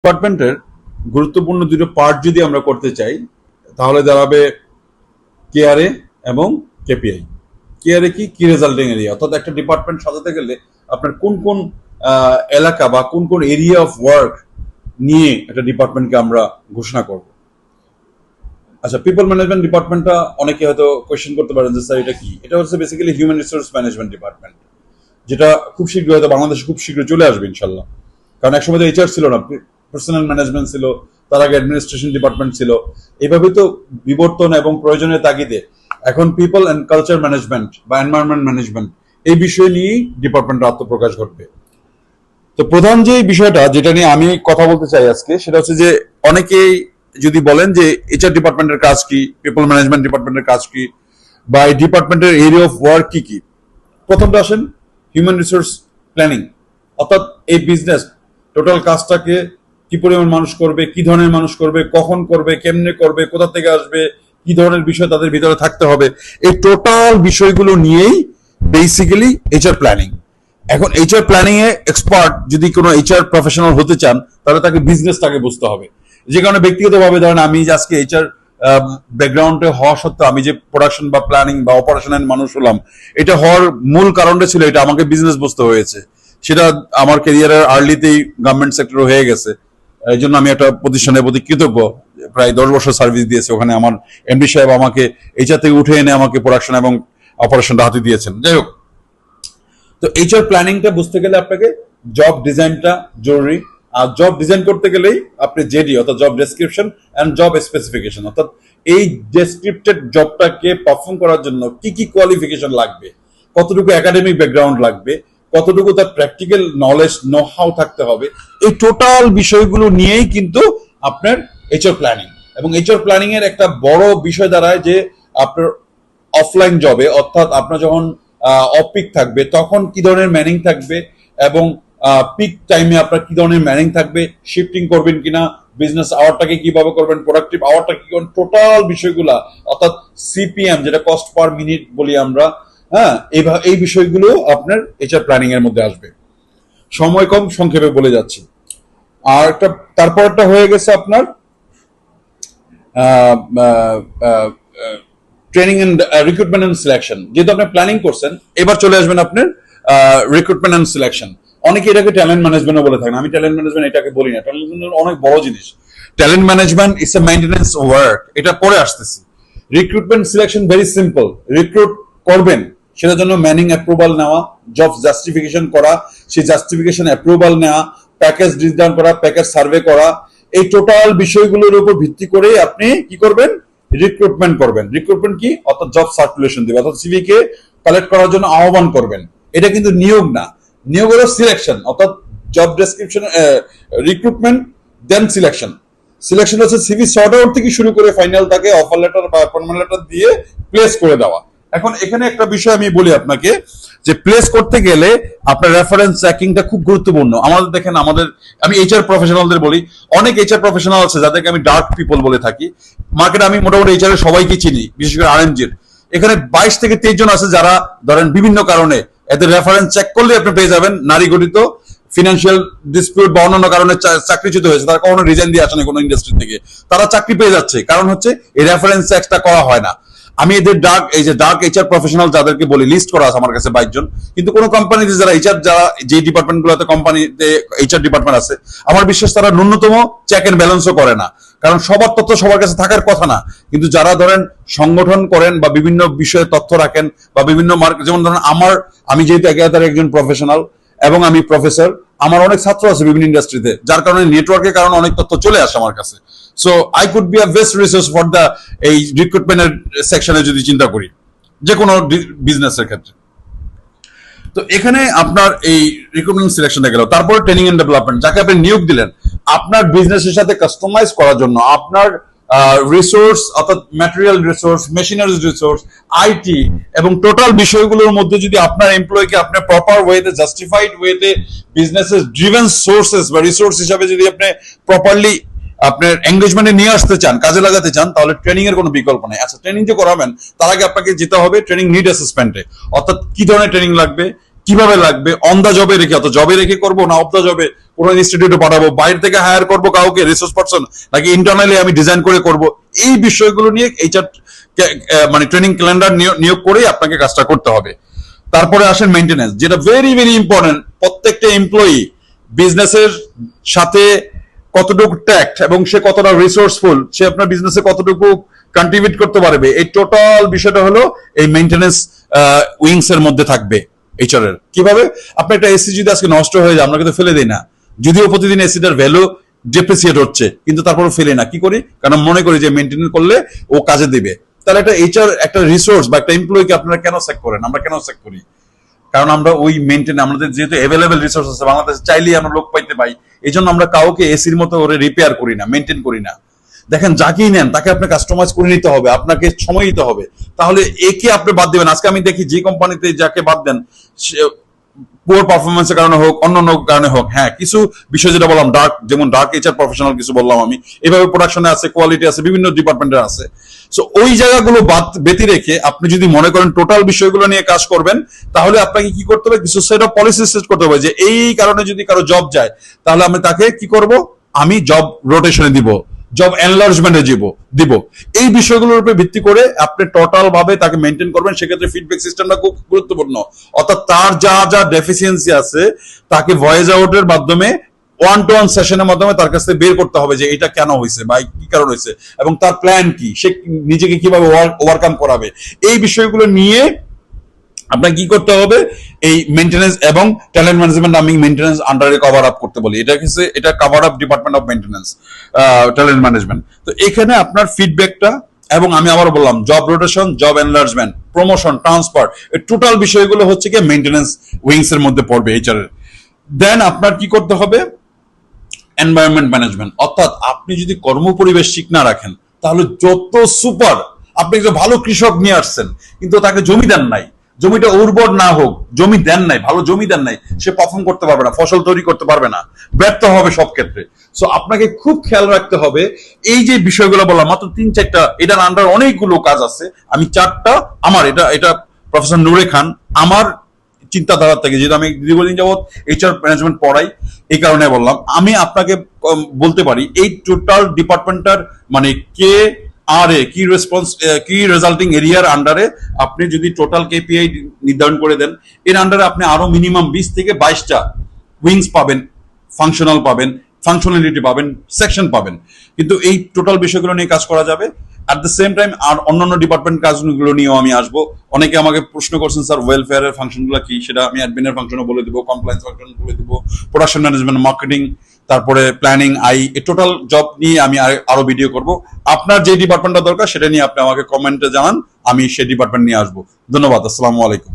ডিপার্টমেন্টের গুরুত্বপূর্ণ দুটো পার্ট যদি আমরা করতে চাই তাহলে দাঁড়াবে কেআরএ এবং কেপিআই। কেআরএ কি রেজাল্টিং এরিয়া, অর্থাৎ একটা ডিপার্টমেন্ট সাজাতে গেলে আপনার কোন কোন এলাকা বা কোন কোন এরিয়া অফ ওয়ার্ক নিয়ে একটা ডিপার্টমেন্টকে আমরা ঘোষণা করব। আচ্ছা, পিপল ম্যানেজমেন্ট ডিপার্টমেন্টটা অনেকে হয়তো কোয়েশ্চেন করতে পারেন যে স্যার এটা কি। এটা হচ্ছে basically human resource management department, যেটা খুব শীঘ্রই হয়তো বাংলাদেশে খুব শীঘ্রই চলে আসবে ইনশাল্লাহ। কারণ একসময় তো এইচআর ছিল না, পার্সোনাল ম্যানেজমেন্ট ছিল, তার আগে অ্যাডমিনিস্ট্রেশন ডিপার্টমেন্ট ছিল। এইভাবে তো বিবর্তন এবং প্রয়োজনের তাগিদে এখন পিপল অ্যান্ড কালচার ম্যানেজমেন্ট বা এনভায়রনমেন্ট ম্যানেজমেন্ট এই বিষয় নিয়েই ডিপার্টমেন্টের আত্মপ্রকাশ ঘটবে। তো প্রধান যে বিষয়টা যেটা নিয়ে আমি কথা বলতে চাই আজকে সেটা হচ্ছে যে অনেকেই যদি বলেন যে এইচআর ডিপার্টমেন্টের কাজ কি, পিপল ম্যানেজমেন্ট ডিপার্টমেন্টের কাজ কি, বা এই ডিপার্টমেন্টের এরিয়া অফ ওয়ার্ক কি কি। প্রথমটা আসেন হিউম্যান রিসোর্স প্ল্যানিং, অর্থাৎ এই বিজনেস টোটাল কাজটাকে কি পরিমাণ মানুষ করবে, কি ধরনের মানুষ করবে, কখন করবে, কেমনে করবে, কোথা থেকে আসবে, কি ধরনের বিষয় তাদের ভিতরে থাকতে হবে, এই টোটাল বিষয়গুলো নিয়েই বেসিক্যালি এইচআর প্ল্যানিং। এখন এইচআর প্ল্যানিং এ এক্সপার্ট যদি কোনো এইচআর প্রফেশনাল হতে চান তাহলে তাকে বিজনেসটাকে বুঝতে হবে। যে কারণে ব্যক্তিগতভাবে ধরেন আমি যে আজকে এইচআর ব্যাকগ্রাউন্ডে হওয়া সত্ত্বেও আমি যে প্রোডাকশন বা প্ল্যানিং বা অপারেশনের মানুষ হলাম, এটা হওয়ার মূল কারণটা ছিল এটা আমাকে বিজনেস বুঝতে হয়েছে। সেটা আমার ক্যারিয়ারের আর্লিতেই গভর্নমেন্ট সেক্টরে হয়ে গেছে। এই জন্য আমি একটা প্রতিষ্ঠানের প্রতি কৃতজ্ঞ। প্রায় 10 বছর সার্ভিস দিয়েছে ওখানে। আমার এমডি সাহেব আমাকে এইচআর থেকে উঠে এনে আমাকে প্রোডাকশন এবং অপারেশনটা হাতে দিয়েছেন। যাই হোক, তো এইচআর প্ল্যানিংটা বুঝতে গেলে আপনাকে জব ডিজাইনটা জরুরি। আর জব ডিজাইন করতে গেলেই আপনি জেডি অর্থাৎ job description and job specification, অর্থাৎ এই ডেসক্রিপ্টেড জবটাকে পারফর্ম করার জন্য কি কি কোয়ালিফিকেশন লাগবে, কতটুকু একাডেমিক ব্যাকগ্রাউন্ড লাগবে, কতটুকু তার প্র্যাকটিক্যাল নলেজ নো হাউ থাকতে হবে, এই টোটাল বিষয়গুলো নিয়েই কিন্তু আপনার এইচআর প্ল্যানিং। এবং এইচআর প্ল্যানিং এর একটা বড় বিষয় দাঁড়ায় যে আপনার অফলাইন জবে, অর্থাৎ আপনার যখন অফ পিক থাকবে তখন কি ধরনের ম্যানিং থাকবে, এবং পিক টাইমে আপনার কি ধরনের ম্যানিং থাকবে, শিফটিং করবেন কিনা, বিজনেস আওয়ারটাকে কিভাবে করবেন, প্রোডাক্টিভ আওয়ারটা কি করবেন, টোটাল বিষয়গুলা অর্থাৎ সিপিএম যেটা কস্ট পার মিনিট বলি আমরা, হ্যাঁ, এই বিষয়গুলো আপনার এইচআর প্ল্যানিং এর মধ্যে আসবে। সময় কম, সংক্ষেপে বলে যাচ্ছি। আর একটা তারপরটা হয়ে গেছে আপনার training and recruitment and selection. যেহেতু আপনি প্ল্যানিং করছেন, এবার চলে আসবেন আপনার রিক্রুটমেন্ট এন্ড সিলেকশন। অনেকে এটাকে ট্যালেন্ট ম্যানেজমেন্ট বলে থাকেন, আমি ট্যালেন্ট ম্যানেজমেন্ট এটাকে বলি না। ট্যালেন্ট ম্যানেজমেন্ট অনেক বড় জিনিস। Talent management is a maintenance work, এটা পরে আসতেছি। Recruitment selection very simple. Recruit করবেন, সেটার জন্য ম্যানিং অ্যাপ্রুভাল নেওয়া, জব জাস্টিফিকেশন করা, সেই জাস্টিফিকেশন অ্যাপ্রুভাল নেওয়া, প্যাকেজ ডিজাইন করা, প্যাকেজ সার্ভে করা, এই টোটাল বিষয়গুলোর উপর ভিত্তি করে আপনি কি করবেন, রিক্রুটমেন্ট করবেন। রিক্রুটমেন্ট কি, অর্থাৎ জব সার্কুলেশন দিবে, অর্থাৎ সিভি কে কালেক্ট করার জন্য আহ্বান করবেন। এটা কিন্তু নিয়োগ না, নিয়োগ হলো সিলেকশন, অর্থাৎ জব ডেসক্রিপশন, রিক্রুটমেন্ট দেন সিলেকশন। সিলেকশন হচ্ছে সিভি সর্ট আউট থেকে শুরু করে ফাইনাল তাকে অফার লেটার বা অ্যাপয়েন্টমেন্ট লেটার দিয়ে প্লেস করে দেওয়া। এখন এখানে একটা বিষয় আমি বলি আপনাকে, যে প্লেস করতে গেলে আপনার রেফারেন্স চেকিংটা খুব গুরুত্বপূর্ণ। আমাদের দেখেন, আমি এইচআর প্রফেশনালদের বলি, অনেক এইচআর প্রফেশনাল আছে যাদেরকে আমি ডার্ক পিপল বলে থাকি। মার্কেটে আমি মোটামুটি এইচআর এর সবাইকে চিনি, বিশেষ করে আরএমজির। এখানে 22 থেকে 23 জন আছে যারা ধরেন বিভিন্ন কারণে এদের রেফারেন্স চেক করলে আপনি পেয়ে যাবেন নারী গঠিত, ফিনান্সিয়াল ডিসপিউট বা অন্যান্য কারণে চাকরিচ্যুত হয়েছে, তারা কখনো রিজাইন দিয়ে আসেনি কোনো ইন্ডাস্ট্রি থেকে, তারা চাকরি পেয়ে যাচ্ছে। কারণ হচ্ছে এই রেফারেন্স চেকটা করা হয় না। আমি এদের ডার্ক এইচআর প্রফেশনাল যাদেরকে বলি, লিস্ট করা আছে আমার কাছে 22 জন। কিন্তু কোনো কোম্পানিতে যারা যে ডিপার্টমেন্ট গুলোতে কোম্পানিতে এইচআর ডিপার্টমেন্ট আছে, আমার বিশ্বাস তারা ন্যূনতম চেক এন্ড ব্যালেন্সও করে না। কারণ সবার তথ্য সবার কাছে থাকার কথা না। কিন্তু যারা ধরেন সংগঠন করেন বা বিভিন্ন বিষয়ে তথ্য রাখেন বা বিভিন্ন মার্কেট, যেমন ধরেন আমি যেহেতু একেবারে একজন প্রফেশনাল এবং আমি প্রফেসর, আমার অনেক ছাত্র আছে বিভিন্ন ইন্ডাস্ট্রিতে, যার কারণে নেটওয়ার্কের কারণে অনেক তথ্য চলে আসে আমার কাছে। So I could be a best resource for the এই রিক্রুটমেন্টের সেকশনে যদি চিন্তা করি যে কোনো বিজনেসের ক্ষেত্রে। তো এখানে আপনার এই রিক্রুটমেন্ট সিলেকশনটা গেল। তারপরে ট্রেনিং এন্ড ডেভেলপমেন্ট, যাকে আপনি নিয়োগ দিলেন আপনার বিজনেসের সাথে কাস্টমাইজ করার জন্য, আপনার রিসোর্স অর্থাৎ material resource, machinery resource, IT এবং টোটাল বিষয়গুলোর মধ্যে যদি আপনার এমপ্লয়িকে আপনি প্রপার ওয়েতে, জাস্টিফাইড ওয়েতে বিজনেসের ড্রিভেন সোর্সেস বা রিসোর্স হিসাবে যদি আপনি প্রপারলি আপনার এঙ্গেজমেন্টে নিয়ে আসতে চান, কাজে লাগাতে চান, তাহলে ট্রেনিং এর কোনো বিকল্প নেই। আচ্ছা, ট্রেনিং যে করাবেন তার আগে আপনাকে যেতে হবে ট্রেনিং নিড অ্যাসেসমেন্টে, অর্থাৎ কি ধরনের ট্রেনিং লাগবে, কিভাবে লাগবে, অন দা জবে রেখে, অত জবে রেখে করবো না অফ দা জবে কোনো ইনস্টিটিউটে পাঠাবো, বাইরে থেকে হায়ার করবো কাউকে রিসোর্স পারসন, নাকি ইন্টারনালি আমি ডিজাইন করে করব, এই বিষয়গুলো নিয়ে এইচআর মানে ট্রেনিং ক্যালেন্ডার নিয়োগ করেই আপনাকে কাজটা করতে হবে। তারপরে আসেন মেইনটেনেন্স, যেটা ভেরি ভেরি ইম্পর্টেন্ট। প্রত্যেকটা এমপ্লয়ি বিজনেসের সাথে কতটুকু ট্যাক্ট এবং সে কতটা রিসোর্সফুল, সে আপনার বিজনেসে কতটুকু কন্ট্রিবিউট করতে পারবে, এই টোটাল বিষয়টা হলো এই মেইনটেনেন্স উইংস এর মধ্যে থাকবে এইচআর এর। কিভাবে? আপনি একটা এসি যদি আজকে নষ্ট হয়ে যায়, আমরা কিন্তু ফেলে দিই না, যদিও প্রতিদিন এসিটার ভ্যালু ডেপ্রিসিয়েট হচ্ছে, কিন্তু তারপরে ফেলে না। কি করি? কারণ মনে করি যে মেইনটেইন করলে ও কাজে দিবে। তাহলে একটা এইচআর একটা রিসোর্স বা একটা এমপ্লয়িকে আপনারা কেন চেক করেন? আমরা কেন চেক করি? কারণ আমরা ওই মেইনটেইন, আমাদের যেহেতু অ্যাভেলেবেল রিসোর্স আছে বাংলাদেশে, চাইলেই আমরা লোক পাইতে পাই, এই জন্য আমরা কাউকে এসির মতো করে রিপেয়ার করি না, মেইনটেইন করি না। দেখেন, যাকেই নেন তাকে আপনি কাস্টমাইজ করে নিতে হবে, আপনাকে সময় দিতে হবে, তাহলে একে আপনি বাদ দিবেন। আজকে আমি দেখি যে কোম্পানিতে যাকে বাদ দেন, পুয়ার পারফরমেন্সের কারণে হোক, অন্য কারণে হোক, হ্যাঁ কিছু বিষয় যেটা বললাম ডার্ক, যেমন ডার্ক এইচআর প্রফেশনাল কিছু বললাম আমি, এভাবে প্রোডাকশনে আছে, কোয়ালিটি আছে, বিভিন্ন ডিপার্টমেন্টের আছে। সো ওই জায়গাগুলো ব্যতি রেখে আপনি যদি মনে করেন টোটাল বিষয়গুলো নিয়ে কাজ করবেন, তাহলে আপনাকে কি করতে হবে? কিছু সেট অফ পলিসি সেট করতে হবে যে এই কারণে যদি কারো জব যায়, তাহলে আমি তাকে কি করব? আমি জব রোটেশনে দিব, জব এনলার্জমেন্টে দিব। এই বিষয়গুলোর উপর ভিত্তি করে আপনি টোটাল ভাবে তাকে মেনটেন করবেন। সেক্ষেত্রে ফিডব্যাক সিস্টেমটা খুব গুরুত্বপূর্ণ। অর্থাৎ তার যা যা ডেফিসিয়েন্সি আছে তাকে ভয়েস আউটের মাধ্যমে, ওয়ান টু ওয়ান সেশনের মাধ্যমে তার কাছে বের করতে হবে যে এটা কেন হয়েছে বা কি কারণ হয়েছে, এবং তার প্ল্যান কি, সে নিজেকে কিভাবে ওভারকাম করাবে। এই বিষয়গুলো নিয়ে আপনাকে কি করতে হবে? এই মেইনটেনেন্স এবং ট্যালেন্ট ম্যানেজমেন্ট আমি মেইনটেনেন্স আন্ডারে কভার আপ করতে বলি, এটা cover up department of maintenance talent management. তো এখানে আপনার ফিডব্যাকটা, এবং আমি আবার বললাম job rotation, job enlargement, promotion, transfer, এই টোটাল বিষয়গুলো হচ্ছে কি মেইনটেনেন্স উইংস এর মধ্যে পড়বে এইচআর এর। দেন আপনার কি করতে হবে? Environment management. অর্থাৎ আপনি যদি কর্ম পরিবেশ ঠিক না রাখেন, তাহলে যত সুপার, আপনি একজন ভালো কৃষক নিয়ে আসছেন কিন্তু তাকে জমি দেন নাই, জমিটা উর্বর না হোক, জমি দেন নাই, ভালো জমি দেন নাই, সে পারফর্ম করতে পারবে না, ফসল তৈরি করতে পারবে না, ব্যর্থ হবে সব ক্ষেত্রে। সো আপনাকে খুব খেয়াল রাখতে হবে এই যে বিষয়গুলো বললাম, মাত্র 3-4টা, এটার আন্ডার অনেকগুলো কাজ আছে। আমি 4টা আমার এটা প্রফেসর নূরে খান আমার চিন্তাধারা থেকে, যেহেতু আমি দীর্ঘদিন যাবৎ এইচআর ম্যানেজমেন্ট পড়াই, এই কারণে বললাম। আমি আপনাকে বলতে পারি এই টোটাল ডিপার্টমেন্টটার মানে কে আর এ কি রেসপন্স, কি রেজাল্টিং এরিয়ার আন্ডারে আপনি যদি টোটাল কেপিআই নির্ধারণ করে দেন, এর আন্ডারে আপনি আরো মিনিমাম 20 থেকে 22টা উইংস পাবেন, ফাংশনাল পাবেন, ফাংশনালিটি পাবেন, সেকশন পাবেন। কিন্তু এই টোটাল বিষয়গুলো নিয়ে কাজ করা যাবে। অ্যাট দ্য সেম টাইম আর অন্যান্য ডিপার্টমেন্ট কাজগুলো নিয়েও আমি আসবো। অনেকে আমাকে প্রশ্ন করছেন, স্যার ওয়েলফেয়ারের ফাংশনগুলো কি, সেটা আমি অ্যাডমিনের ফাংশনও বলে দিব, কমপ্লায়েন্স ফাংশন বলে দিব, প্রোডাকশন ম্যানেজমেন্ট, মার্কেটিং, তারপরে প্ল্যানিং, এই টোটাল জব নিয়ে আমি আরো ভিডিও করব। আপনার যে ডিপার্টমেন্টটা দরকার সেটা নিয়ে আপনি আমাকে কমেন্টে জানান, আমি সেই ডিপার্টমেন্ট নিয়ে আসবো। ধন্যবাদ। আসসালামু আলাইকুম।